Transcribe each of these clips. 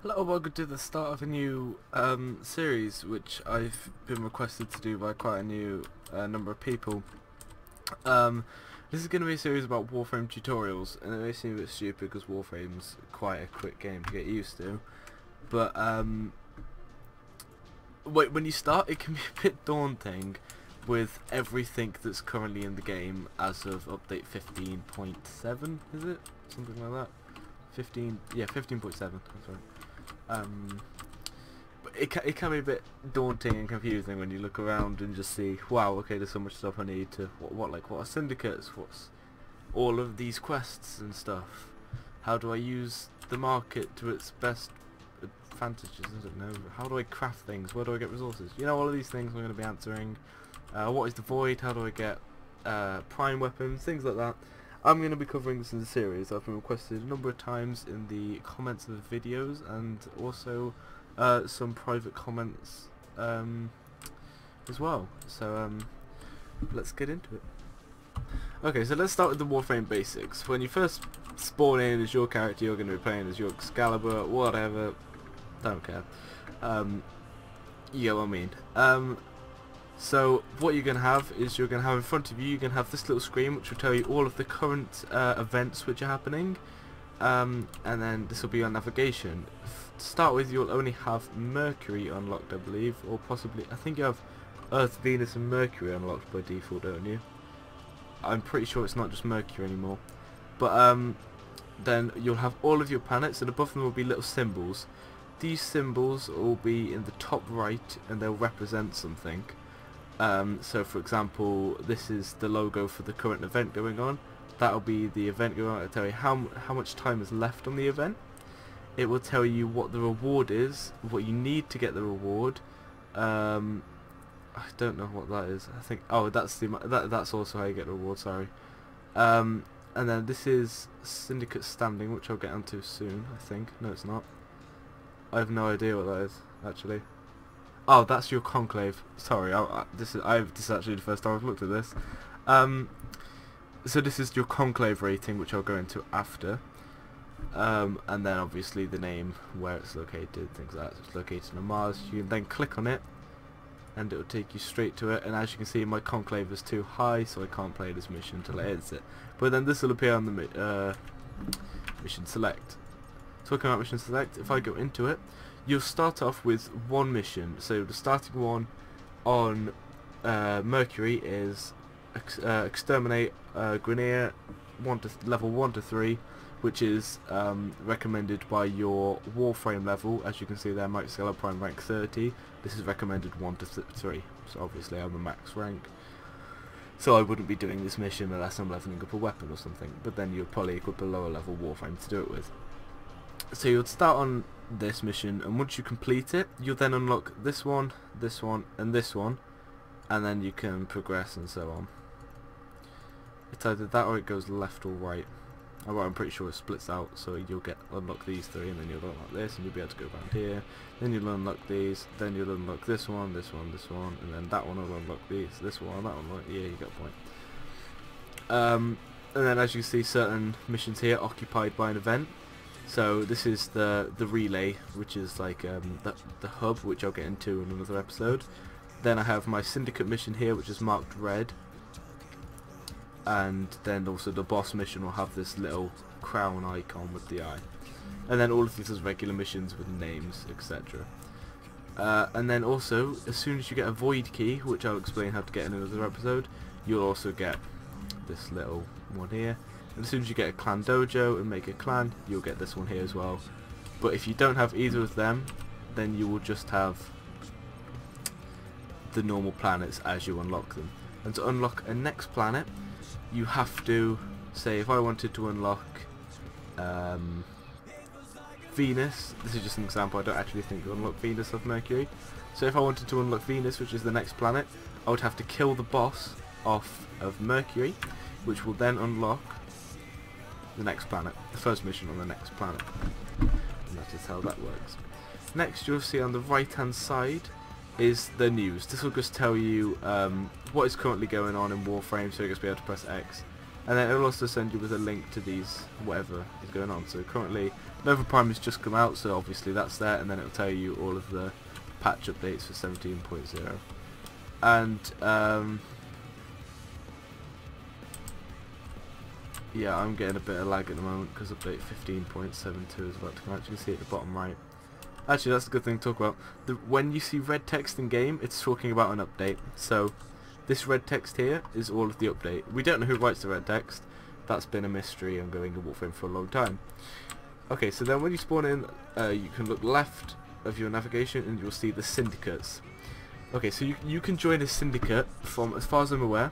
Hello, welcome to the start of a new series which I've been requested to do by quite a new number of people. This is going to be a series about Warframe tutorials, and it may seem a bit stupid because Warframe's quite a quick game to get used to, but when you start it can be a bit daunting with everything that's currently in the game as of update 15.7, is it? Something like that. 15.7, that's right. But it can be a bit daunting and confusing when you look around and just see, wow, okay, there's so much stuff I need to, what are syndicates, what's all of these quests and stuff, how do I use the market to its best advantages, I don't know, how do I craft things, where do I get resources, you know, all of these things I'm going to be answering. What is the void, how do I get prime weapons, things like that. I'm going to be covering this in the series. I've been requested a number of times in the comments of the videos, and also some private comments as well. So let's get into it. Okay, so let's start with the Warframe basics. When you first spawn in as your character, you're going to be playing as your Excalibur, whatever, don't care. You get what I mean. So what you're going to have is you're going to have in front of you, you're going to have this little screen which will tell you all of the current events which are happening, and then this will be on navigation. To start with, you'll only have Mercury unlocked, I believe, or possibly, I think you have Earth, Venus and Mercury unlocked by default, don't you? I'm pretty sure it's not just Mercury anymore. But then you'll have all of your planets, and above them will be little symbols. These symbols will be in the top right, and they'll represent something. So for example, this is the logo for the current event going on. That'll be the event going on. It'll tell you how much time is left on the event. It will tell you what the reward is, what you need to get the reward. I don't know what that is. I think, oh, that's also how you get the reward. Sorry. And then this is Syndicate Standing, which I'll get onto soon. I think. No, it's not. I have no idea what that is actually. Oh, that's your conclave. Sorry, this is actually the first time I've looked at this. So this is your conclave rating, which I'll go into after. And then obviously the name, where it's located, things like that. So it's located on Mars. You can then click on it, and it will take you straight to it. And as you can see, my conclave is too high, so I can't play this mission until I exit. But then this will appear on the mission select. Talking about mission select, if I go into it, you'll start off with one mission. So the starting one on Mercury is Exterminate Grineer level 1 to 3, which is recommended by your Warframe level. As you can see there, Mike Skeller Prime rank 30. This is recommended 1 to 3. So obviously I'm a max rank, so I wouldn't be doing this mission unless I'm leveling up a weapon or something. But then you'd probably equip a lower level Warframe to do it with. So you'll start on this mission, and once you complete it, you'll then unlock this one, and this one, and then you can progress and so on. It's either that or it goes left or right. Oh, well, I'm pretty sure it splits out, so you'll unlock these three, and then you'll unlock this, and you'll be able to go around here. Then you'll unlock these, then you'll unlock this one, and then that one will unlock this one, that one. Yeah, you got a point. And then as you see, certain missions here occupied by an event. So this is the relay, which is like the hub, which I'll get into in another episode. Then I have my syndicate mission here, which is marked red, and then also the boss mission will have this little crown icon with the eye, and then all of these are regular missions with names, etc. And then also, as soon as you get a void key, which I'll explain how to get in another episode, you'll also get this little one here. And as soon as you get a clan dojo and make a clan, you'll get this one here as well. But if you don't have either of them, then you will just have the normal planets as you unlock them. And to unlock a next planet, you have to, say if I wanted to unlock Venus, this is just an example, I don't actually think you unlock Venus of Mercury. So if I wanted to unlock Venus, which is the next planet, I would have to kill the boss off of Mercury, which will then unlock the next planet, the first mission on the next planet, and that is how that works. Next, you'll see on the right hand side is the news. This will just tell you what is currently going on in Warframe, so you'll just be able to press X, and then it will also send you with a link to these, whatever is going on. So currently Nova Prime has just come out, so obviously that's there, and then it'll tell you all of the patch updates for 17.0. And yeah, I'm getting a bit of lag at the moment because update 15.72 is about to come out. You can see at the bottom right. Actually, that's a good thing to talk about. When you see red text in game, it's talking about an update. So this red text here is all of the update. We don't know who writes the red text. That's been a mystery ongoing in Warframe for a long time. Okay, so then when you spawn in, you can look left of your navigation and you'll see the syndicates. Okay, so you can join a syndicate from, as far as I'm aware,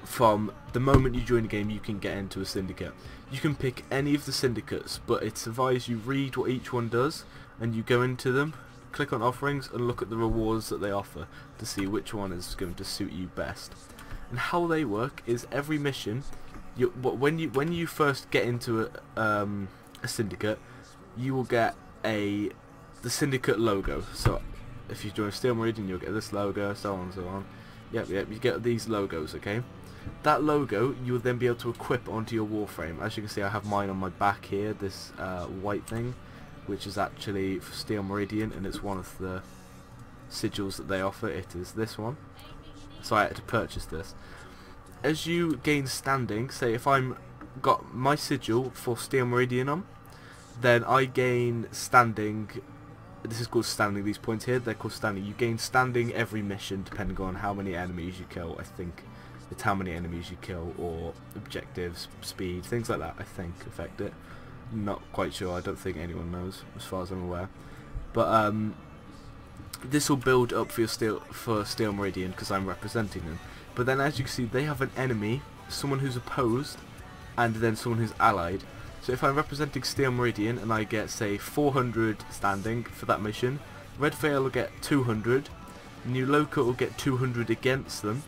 from the moment you join the game, you can get into a syndicate. You can pick any of the syndicates, but it's advised you read what each one does, and you go into them, click on offerings, and look at the rewards that they offer to see which one is going to suit you best. And how they work is every mission, when you first get into a syndicate, you will get the syndicate logo. So if you join Steel Meridian, you'll get this logo, so on and so on. Yep, you get these logos, okay? That logo you will then be able to equip onto your Warframe. As you can see, I have mine on my back here, this white thing, which is actually for Steel Meridian, and it's one of the sigils that they offer. It is this one. So I had to purchase this. As you gain standing, say if I'm got my sigil for Steel Meridian on, then I gain standing. This is called standing, these points here, they're called standing. You gain standing every mission depending on how many enemies you kill. I think it's how many enemies you kill, or objectives, speed, things like that, I think, affect it. Not quite sure, I don't think anyone knows, as far as I'm aware. But this will build up for your Steel Meridian, because I'm representing them. But then as you can see, they have an enemy, someone who's opposed, and then someone who's allied. So if I'm representing Steel Meridian and I get, say, 400 standing for that mission, Red Veil will get 200, New Loca will get 200 against them,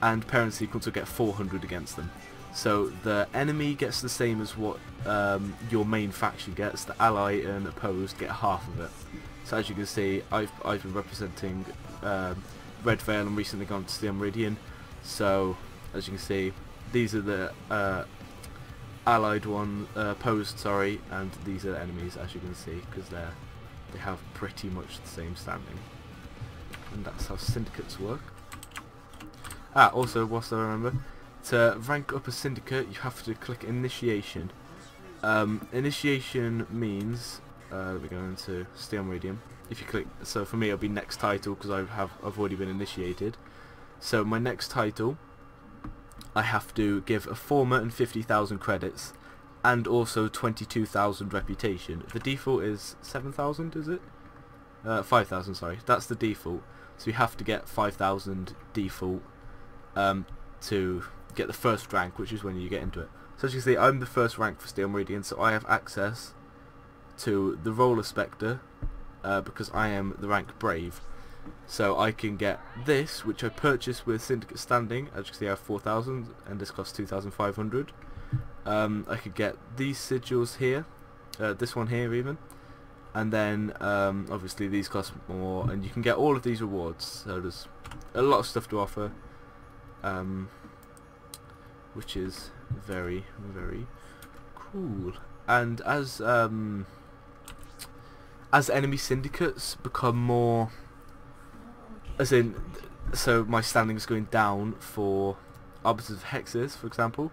and Parent Sequence will get 400 against them. So the enemy gets the same as what your main faction gets, the ally and opposed get half of it. So as you can see, I've been representing Red Veil and recently gone to Steel Meridian. So as you can see, these are the allied one, opposed, sorry, and these are the enemies, as you can see, because they have pretty much the same standing. And that's how syndicates work. Also, whilst I remember, to rank up a syndicate, you have to click initiation. Initiation means, we go into Steel Meridian. If you click, so for me it'll be next title because I've already been initiated. So my next title, I have to give a former and 50,000 credits, and also 22,000 reputation. The default is 7,000, is it? 5,000, sorry. That's the default. So you have to get 5,000 default to get the first rank, which is when you get into it. So as you can see, I'm the first rank for Steel Meridian, so I have access to the Roller Spectre because I am the rank Brave. So I can get this, which I purchased with Syndicate Standing. As you can see, I have 4,000, and this costs 2,500. I could get these sigils here, this one here even, and then obviously these cost more, and you can get all of these rewards. So there's a lot of stuff to offer, which is very, very cool. And as enemy syndicates become more, as in, so my standing is going down for Arbiters of Hexes, for example.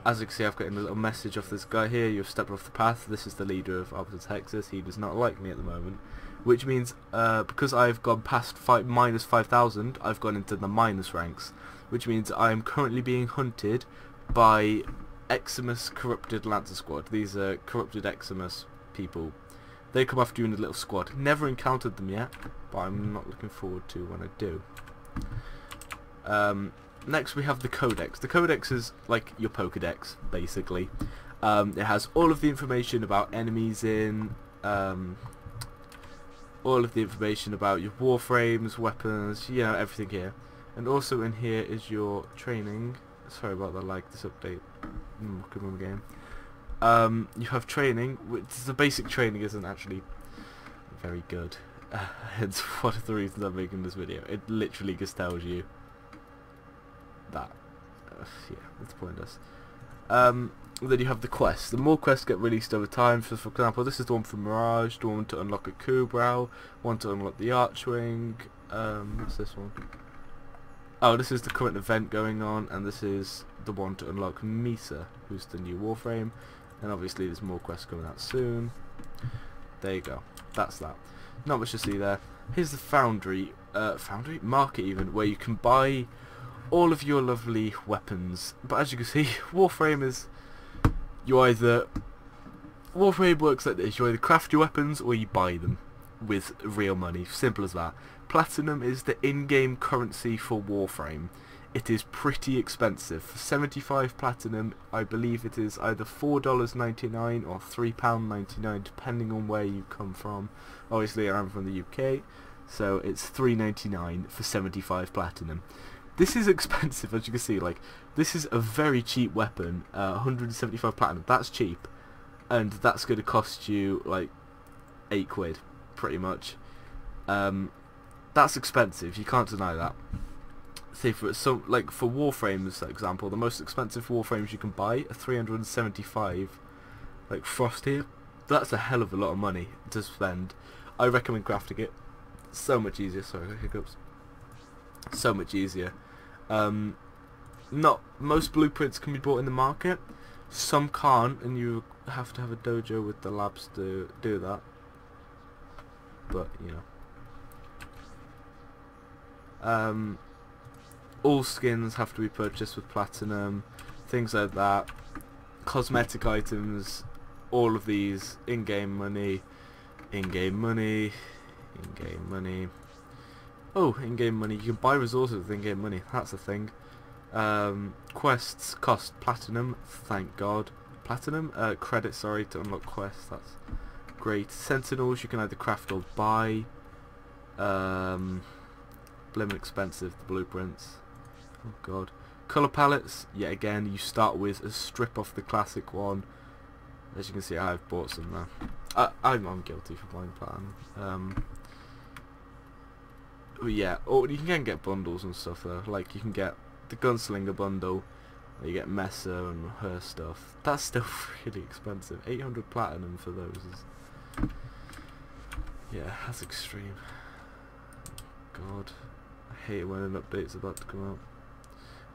As you can see, I've got a little message off this guy here: you've stepped off the path. This is the leader of Arbiters of Hexes. He does not like me at the moment, which means because I've gone past minus 5,000, I've gone into the minus ranks, which means I am currently being hunted by Eximus Corrupted Lancer Squad. These are corrupted Eximus people. They come after you in a little squad. Never encountered them yet, but I'm not looking forward to when I do. Next we have the Codex. The Codex is like your Pokedex, basically. It has all of the information about enemies in, all of the information about your warframes, weapons, you know, everything here. And also in here is your training. Sorry about the lag, this update. Good on the game. You have training, which the basic training isn't actually very good. It's one of the reasons I'm making this video. It literally just tells you that. Yeah, it's pointless. Then you have the quests. The more quests get released over time. So for example, this is the one for Mirage, the one to unlock a Kubrau, one to unlock the Archwing. What's this one? Oh, this is the current event going on, and this is the one to unlock Misa, who's the new Warframe. And obviously there's more quests coming out soon. There you go. That's that. Not much to see there. Here's the Foundry Market even, where you can buy all of your lovely weapons. But as you can see, Warframe works like this. You either craft your weapons or you buy them with real money. Simple as that. Platinum is the in-game currency for Warframe. It is pretty expensive. For 75 platinum, I believe it is either $4.99 or £3.99, depending on where you come from. Obviously, I'm from the UK, so it's $3.99 for 75 platinum. This is expensive, as you can see. Like, this is a very cheap weapon. 175 platinum. That's cheap, and that's going to cost you like £8, pretty much. That's expensive. You can't deny that. Say for some, like for Warframes, for example, the most expensive Warframes you can buy are 375. Like Frost here, that's a hell of a lot of money to spend. I recommend crafting it. So much easier. Sorry, hiccups. So much easier. Not most blueprints can be bought in the market. Some can't, and you have to have a dojo with the labs to do that. But you know. All skins have to be purchased with platinum, things like that. Cosmetic items, all of these, in-game money, in-game money, in-game money. Oh, in-game money. You can buy resources with in-game money. That's a thing. Quests cost platinum. Thank God. Platinum? Credit, sorry, to unlock quests. That's great. Sentinels you can either craft or buy. Blimmin' expensive, the blueprints. Oh God. Colour palettes, yet again, you start with a strip off the classic one. As you can see, I've bought some now. I'm guilty for buying platinum. Yeah, or you can get bundles and stuff though. Like you can get the Gunslinger bundle, where you get Mesa and her stuff. That's still really expensive. 800 platinum for those is... yeah, that's extreme. God, I hate it when an update's about to come out.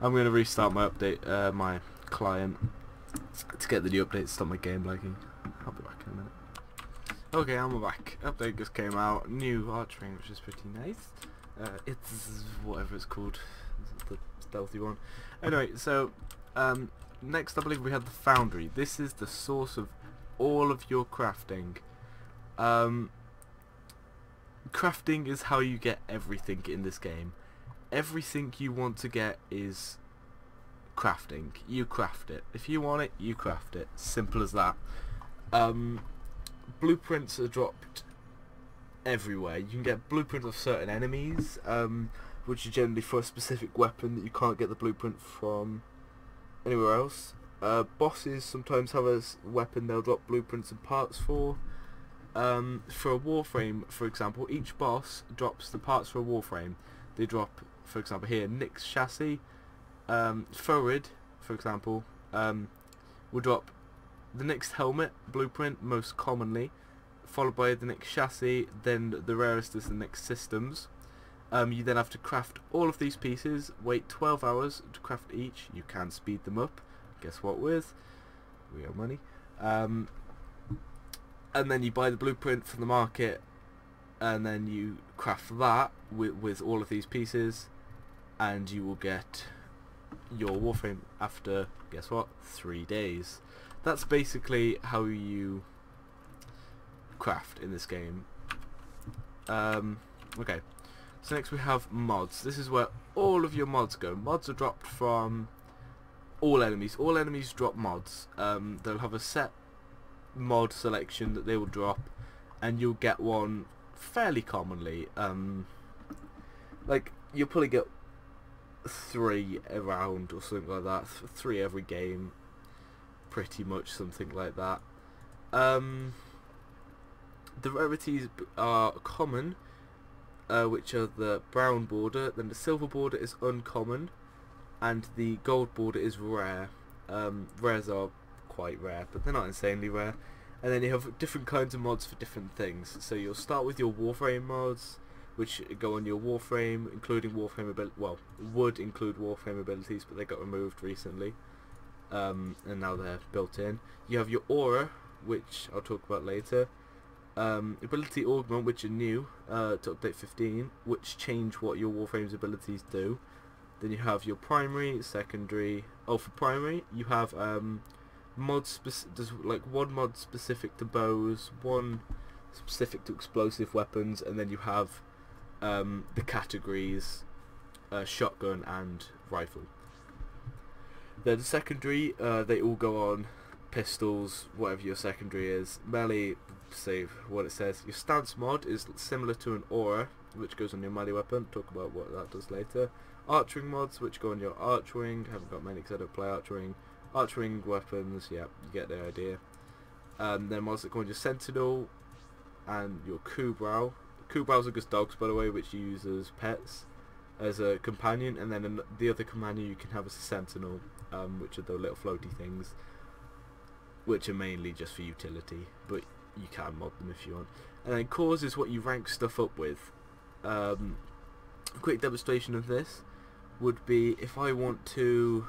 I'm going to restart my update, my client, to get the new update to stop my game lagging. I'll be back in a minute. Okay, I'm back. Update just came out. New Archwing, which is pretty nice. It's whatever it's called, the stealthy one. Anyway, so next I believe we have the Foundry. This is the source of all of your crafting. Crafting is how you get everything in this game. Everything you want to get is crafting. You craft it. If you want it, you craft it. Simple as that. Blueprints are dropped everywhere. You can get blueprints of certain enemies, which are generally for a specific weapon that you can't get the blueprint from anywhere else. Bosses sometimes have a weapon they'll drop blueprints and parts for. For a Warframe, for example, each boss drops the parts for a Warframe. They drop, for example, here, Nick's chassis. Forward, for example, will drop the next helmet blueprint most commonly, followed by the next chassis, then the rarest is the next systems. You then have to craft all of these pieces, wait 12 hours to craft each. You can speed them up, guess what with? Real money. And then you buy the blueprint from the market, and then you craft that with all of these pieces, and you will get your Warframe after, guess what, 3 days. That's basically how you craft in this game. Okay, so next we have mods. This is where all of your mods go. Mods are dropped from all enemies. All enemies drop mods. They'll have a set mod selection that they will drop, and you'll get one fairly commonly. Like you'll probably get 3 around or something like that. 3 every game, pretty much, something like that. The rarities are common, which are the brown border, then the silver border is uncommon, and the gold border is rare. Rares are quite rare, but they're not insanely rare. And then you have different kinds of mods for different things. So you'll start with your Warframe mods, which go on your Warframe, including Warframe ability. Well, would include Warframe abilities, but they got removed recently, and now they're built in. You have your Aura, which I'll talk about later. Ability Augment, which are new to update 15, which change what your Warframe's abilities do. Then you have your primary, secondary. Oh, for primary, you have there's like one mod specific to bows, one specific to explosive weapons, and then you have the categories shotgun and rifle. Then the secondary, they all go on pistols, whatever your secondary is. Melee, say what it says. Your stance mod is similar to an aura, which goes on your melee weapon. Talk about what that does later. Archering mods, which go on your archwing. Haven't got many because I don't play archwing. Archwing weapons, yeah, you get the idea. Then mods that go on your sentinel and your Kubrau. Kubraus are just dogs, by the way, which you use as pets, as a companion, and then the other companion you can have as a sentinel, which are the little floaty things, which are mainly just for utility, but you can mod them if you want. And then cores is what you rank stuff up with. A quick demonstration of this would be if I want to.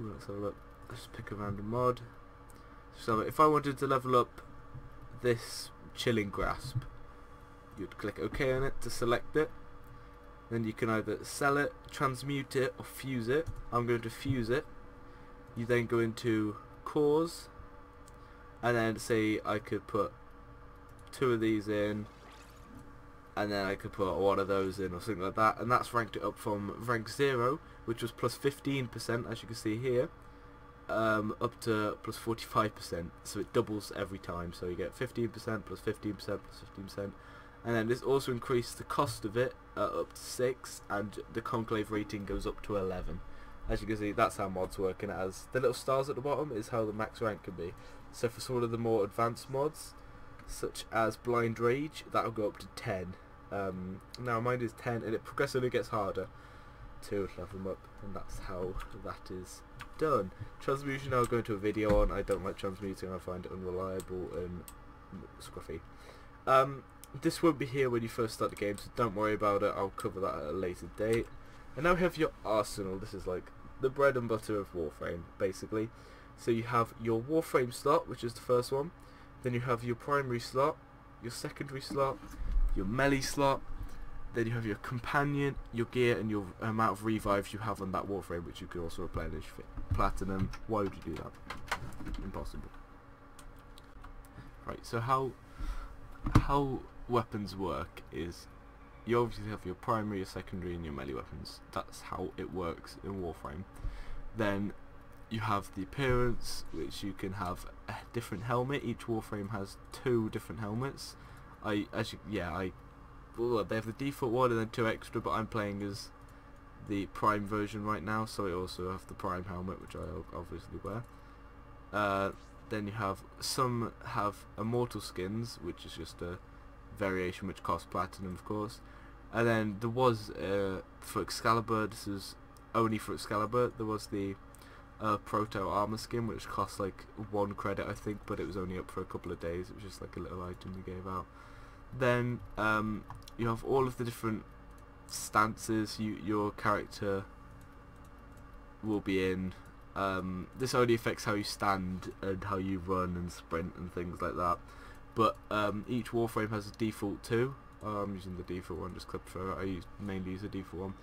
Let's have a look. Let's pick a random mod. So if I wanted to level up this Chilling Grasp, you'd click OK on it to select it. Then you can either sell it, transmute it, or fuse it. I'm going to fuse it. You then go into cores, and then say I could put 2 of these in, and then I could put one of those in or something like that, and that's ranked it up from rank 0, which was plus 15%, as you can see here, up to plus 45%, so it doubles every time. So you get 15% plus 15% plus 15%, and then this also increased the cost of it up to 6, and the conclave rating goes up to 11. As you can see, that's how mods work, and it has the little stars at the bottom is how the max rank can be. So for sort of the more advanced mods, such as Blind Rage, that'll go up to 10. Now mine is 10, and it progressively gets harder to level them up, and that's how that is done. Transmutation I'll go into a video on. I don't like transmuting, I find it unreliable and scruffy. This won't be here when you first start the game, so don't worry about it, I'll cover that at a later date. And now we have your arsenal. This is like the bread and butter of Warframe, basically. So you have your Warframe slot, which is the first one, then you have your primary slot, your secondary slot, your melee slot, then you have your companion, your gear, and your amount of revives you have on that Warframe, which you can also replenish. Platinum. Why would you do that? Impossible. Right, so how weapons work is you obviously have your primary, your secondary, and your melee weapons. That's how it works in Warframe. Then you have the appearance, which you can have a different helmet. Each Warframe has 2 different helmets. Well, they have the default one and then 2 extra, but I'm playing as the Prime version right now, so I also have the Prime helmet, which I obviously wear. Then you have some have immortal skins, which is just a variation which costs platinum, of course. And then there was for Excalibur, this is only for Excalibur, there was the proto armor skin, which cost like 1 credit I think, but it was only up for a couple of days. It was just like a little item they gave out. Then you have all of the different stances your character will be in. This only affects how you stand and how you run and sprint and things like that, but each Warframe has a default too. I'm using the default one, just clipped for it. I mainly use the default one.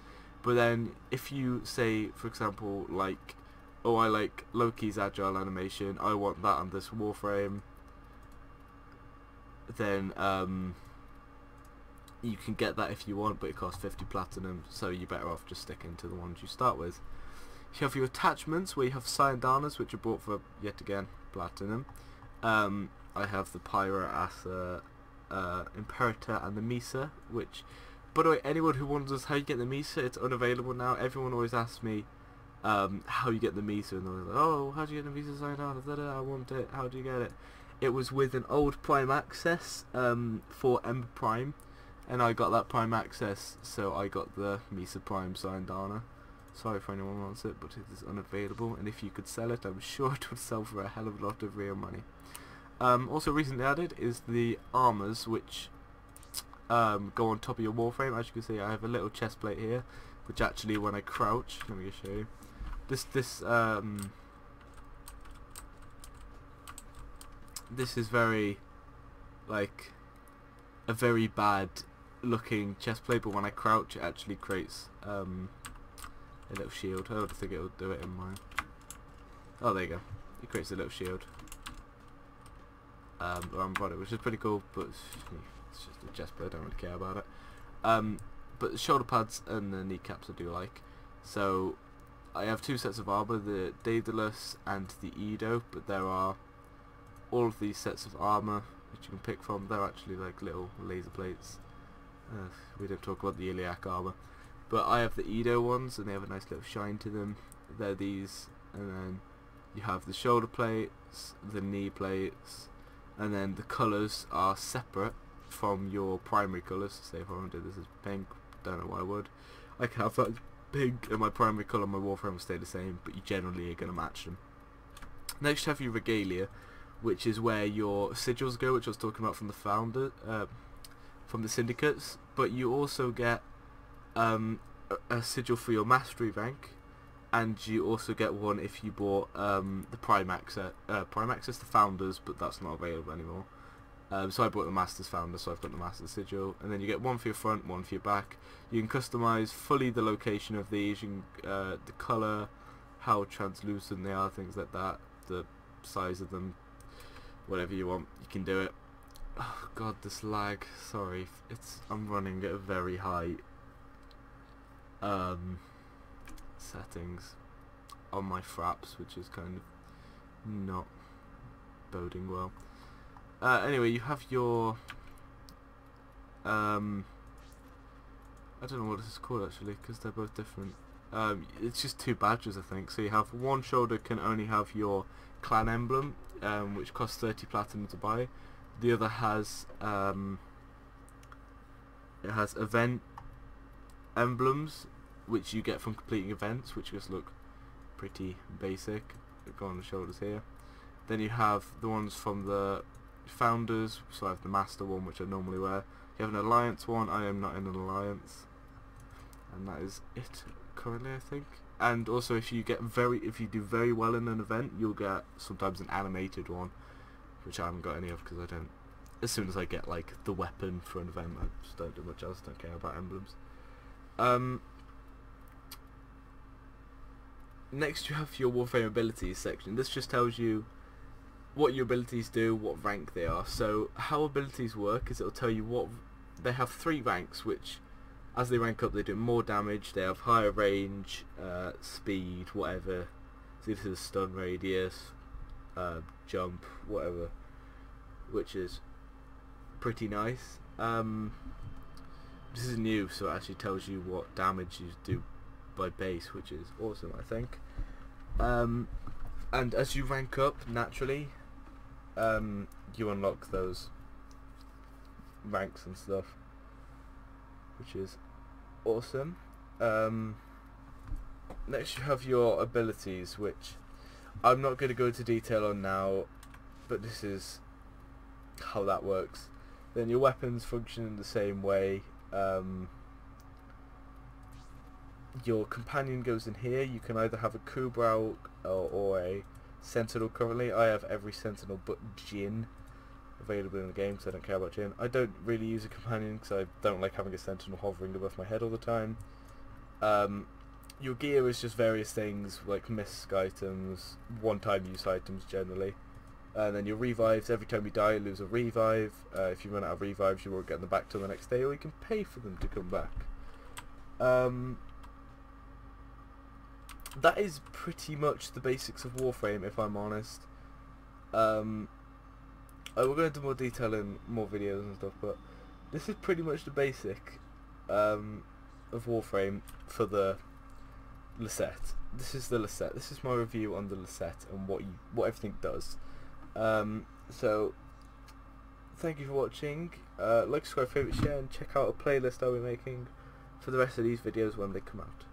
But then if you say, for example, like, oh, I like Loki's agile animation, I want that on this Warframe, then you can get that if you want, but it costs 50 platinum, so you're better off just sticking to the ones you start with. You have your attachments, where you have Cyandanas, which are bought for, yet again, platinum. I have the Pyra, Asa, Imperator, and the Misa, which, by the way, anyone who wonders how you get the Misa, it's unavailable now. Everyone always asks me how you get the Misa, and they're like, oh, how do you get the Misa Cyandanas? I want it, how do you get it? It was with an old Prime Access for Ember Prime, and I got that Prime Access, so I got the Misa Prime Cyandana. Sorry for anyone who wants it, but it is unavailable, and if you could sell it, I'm sure it would sell for a hell of a lot of real money. Also recently added is the armors, which go on top of your Warframe. As you can see, I have a little chest plate here, which actually, when I crouch, let me just show you. This is very, like, a very bad looking chest plate, but when I crouch, it actually creates a little shield. I don't think it'll do it in mine. Oh, there you go. It creates a little shield. Around body, which is pretty cool, but it's just a chest plate. I don't really care about it. But the shoulder pads and the kneecaps I do like. So I have two sets of armor, the Daedalus and the Edo, but there are all of these sets of armor which you can pick from. They're actually like little laser plates. We don't talk about the iliac armor, but I have the Edo ones, and they have a nice little shine to them. They're these, and then you have the shoulder plates, the knee plates, and then the colours are separate from your primary colours. Say if I wanted this as pink, don't know why I would. I can have that pink, and my primary colour, my Warframe will stay the same, but you generally are going to match them. Next you have your regalia, which is where your sigils go, which I was talking about from the founder, from the syndicates. But you also get a sigil for your mastery rank, and you also get one if you bought the Prime Access. Prime Access to Founders, but that's not available anymore. So I bought the Master's Founder, so I've got the Master's Sigil. And then you get one for your front, one for your back. You can customise fully the location of these, you can, the colour, how translucent they are, things like that, the size of them, whatever you want, you can do it. Oh god, this lag, sorry, I'm running at a very high settings on my fraps, which is kind of not boding well. Anyway, you have your I don't know what this is called actually, because they're both different. It's just two badges, I think. So you have one shoulder can only have your clan emblem, which costs 30 platinum to buy. The other has it has event emblems, which you get from completing events, which just look pretty basic. They go on the shoulders here. Then you have the ones from the founders, so I have the master one, which I normally wear. You have an alliance one. I am not in an alliance, and that is it currently, I think. And also, if you do very well in an event, you'll get sometimes an animated one, which I haven't got any of because I don't. As soon as I get like the weapon for an event, I just don't do much else. Don't care about emblems. Next, you have your Warframe abilities section. This just tells you what your abilities do, what rank they are. So how abilities work is it'll tell you what they have 3 ranks, which as they rank up they do more damage, they have higher range, speed, whatever. So this is stun radius, jump, whatever, which is pretty nice. This is new, so it actually tells you what damage you do by base, which is awesome, I think. And as you rank up, naturally, you unlock those ranks and stuff, which is awesome. Next you have your abilities, which I'm not going to go into detail on now, but this is how that works. Then your weapons function in the same way. Your companion goes in here. You can either have a Kubrau or a Sentinel. Currently I have every Sentinel but Jin available in the game, so I don't care about Jin. I don't really use a companion because I don't like having a Sentinel hovering above my head all the time. Your gear is just various things like misc items, one-time use items generally. And then your revives, every time you die you lose a revive. If you run out of revives you won't get them back till the next day, or you can pay for them to come back. That is pretty much the basics of Warframe, if I'm honest. I will go into more detail in more videos and stuff, but this is pretty much the basic of Warframe for the Liset. This is the Liset. This is my review on the Liset and what everything does. So thank you for watching. Like, subscribe, favourite, share, and check out a playlist I'll be making for the rest of these videos when they come out.